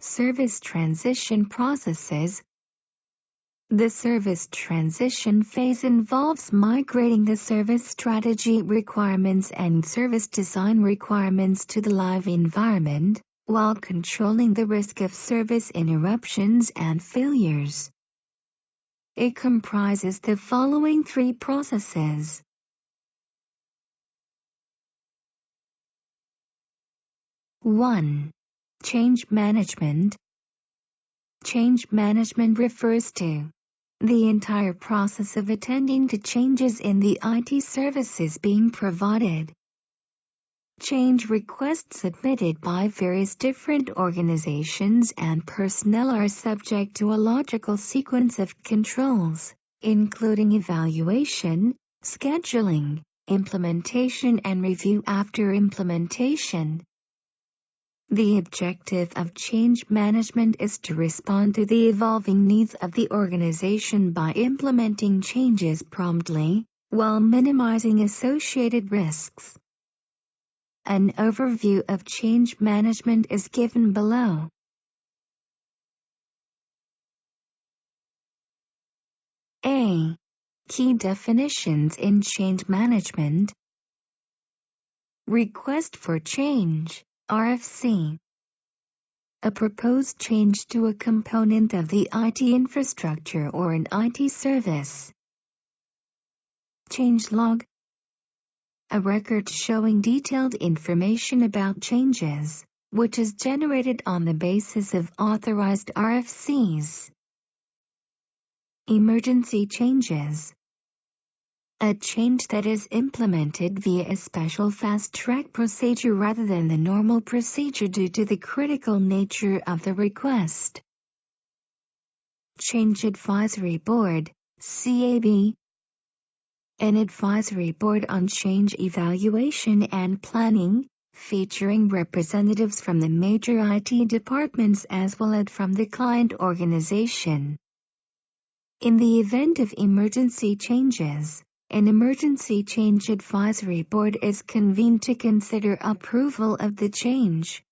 Service transition processes. The service transition phase involves migrating the service strategy requirements and service design requirements to the live environment, while controlling the risk of service interruptions and failures. It comprises the following three processes. One. Change management. Change management refers to the entire process of attending to changes in the IT services being provided. Change requests submitted by various different organizations and personnel are subject to a logical sequence of controls, including evaluation, scheduling, implementation and review after implementation. The objective of change management is to respond to the evolving needs of the organization by implementing changes promptly, while minimizing associated risks. An overview of change management is given below. A. Key definitions in change management. Request for change, RFC. A proposed change to a component of the IT infrastructure or an IT service. Changelog. A record showing detailed information about changes, which is generated on the basis of authorized RFCs. Emergency changes. A change that is implemented via a special fast-track procedure rather than the normal procedure due to the critical nature of the request. Change Advisory Board, CAB. An advisory board on change evaluation and planning, featuring representatives from the major IT departments as well as from the client organization. In the event of emergency changes, an emergency change advisory board is convened to consider approval of the change.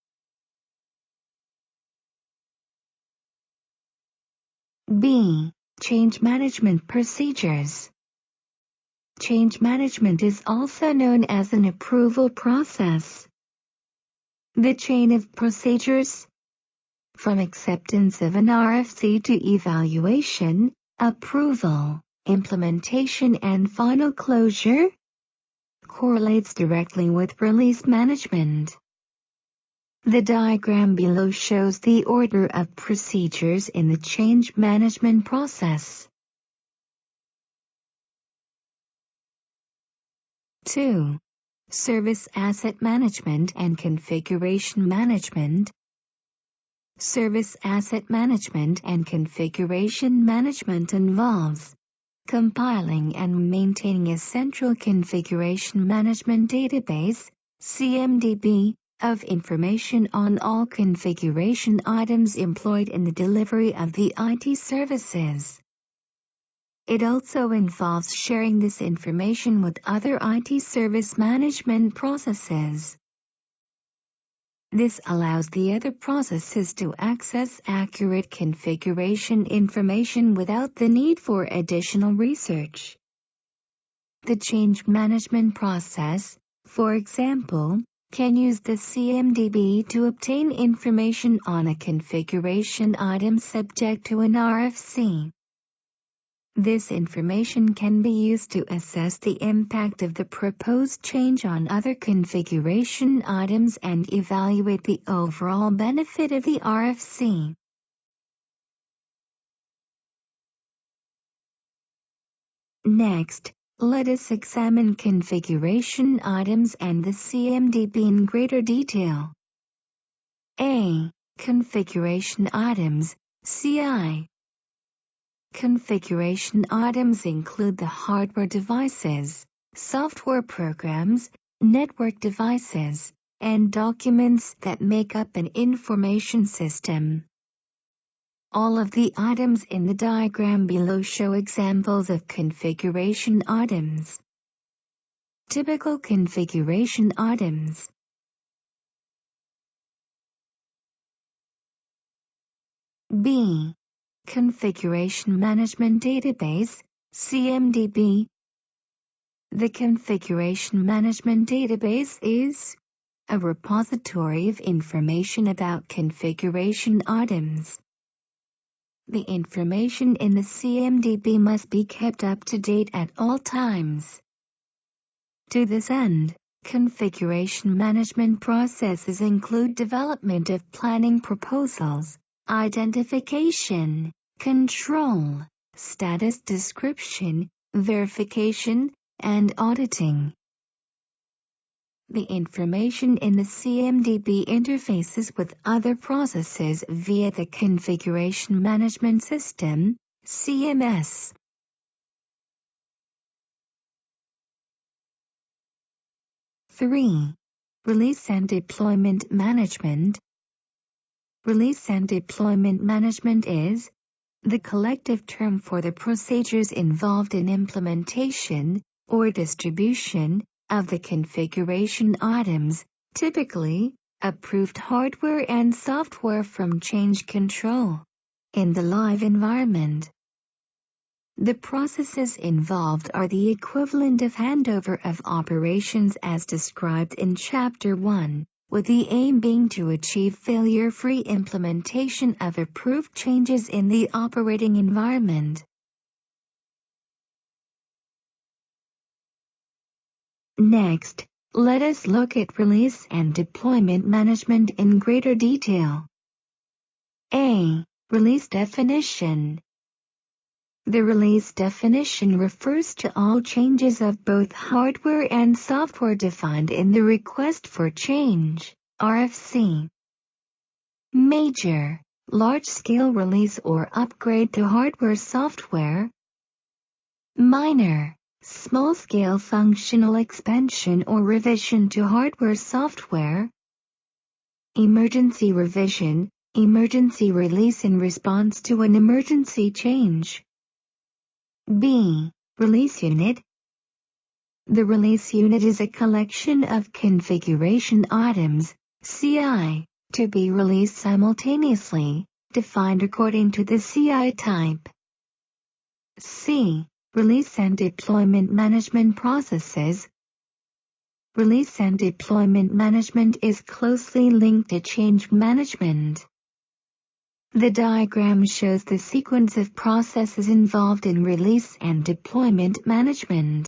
B. Change management procedures. Change management is also known as an approval process. The chain of procedures, from acceptance of an RFC to evaluation, approval, implementation and final closure, correlates directly with release management. The diagram below shows the order of procedures in the change management process. 2. Service asset management and configuration management. Service asset management and configuration management involves compiling and maintaining a central configuration management database, CMDB, of information on all configuration items employed in the delivery of the IT services. It also involves sharing this information with other IT service management processes. This allows the other processes to access accurate configuration information without the need for additional research. The change management process, for example, can use the CMDB to obtain information on a configuration item subject to an RFC. This information can be used to assess the impact of the proposed change on other configuration items and evaluate the overall benefit of the RFC. Next, let us examine configuration items and the CMDB in greater detail. A. Configuration items, CI. Configuration items include the hardware devices, software programs, network devices, and documents that make up an information system. All of the items in the diagram below show examples of configuration items. Typical configuration items. B. Configuration Management Database, CMDB. The Configuration Management Database is a repository of information about configuration items. The information in the CMDB must be kept up to date at all times. To this end, configuration management processes include development of planning proposals, identification, control, status description, verification, and auditing. The information in the CMDB interfaces with other processes via the Configuration Management System, CMS. Release and Deployment Management. Release and Deployment Management is the collective term for the procedures involved in implementation or distribution of the configuration items, typically approved hardware and software from change control, in the live environment. The processes involved are the equivalent of handover of operations as described in Chapter 1, with the aim being to achieve failure-free implementation of approved changes in the operating environment. Next, let us look at release and deployment management in greater detail. A. Release definition. The release definition refers to all changes of both hardware and software defined in the Request for Change, RFC. Major, large-scale release or upgrade to hardware software. Minor, small-scale functional expansion or revision to hardware software. Emergency revision, emergency release in response to an emergency change. B. Release unit. The release unit is a collection of configuration items, CI, to be released simultaneously, defined according to the CI type. C. Release and deployment management processes. Release and deployment management is closely linked to change management. The diagram shows the sequence of processes involved in release and deployment management.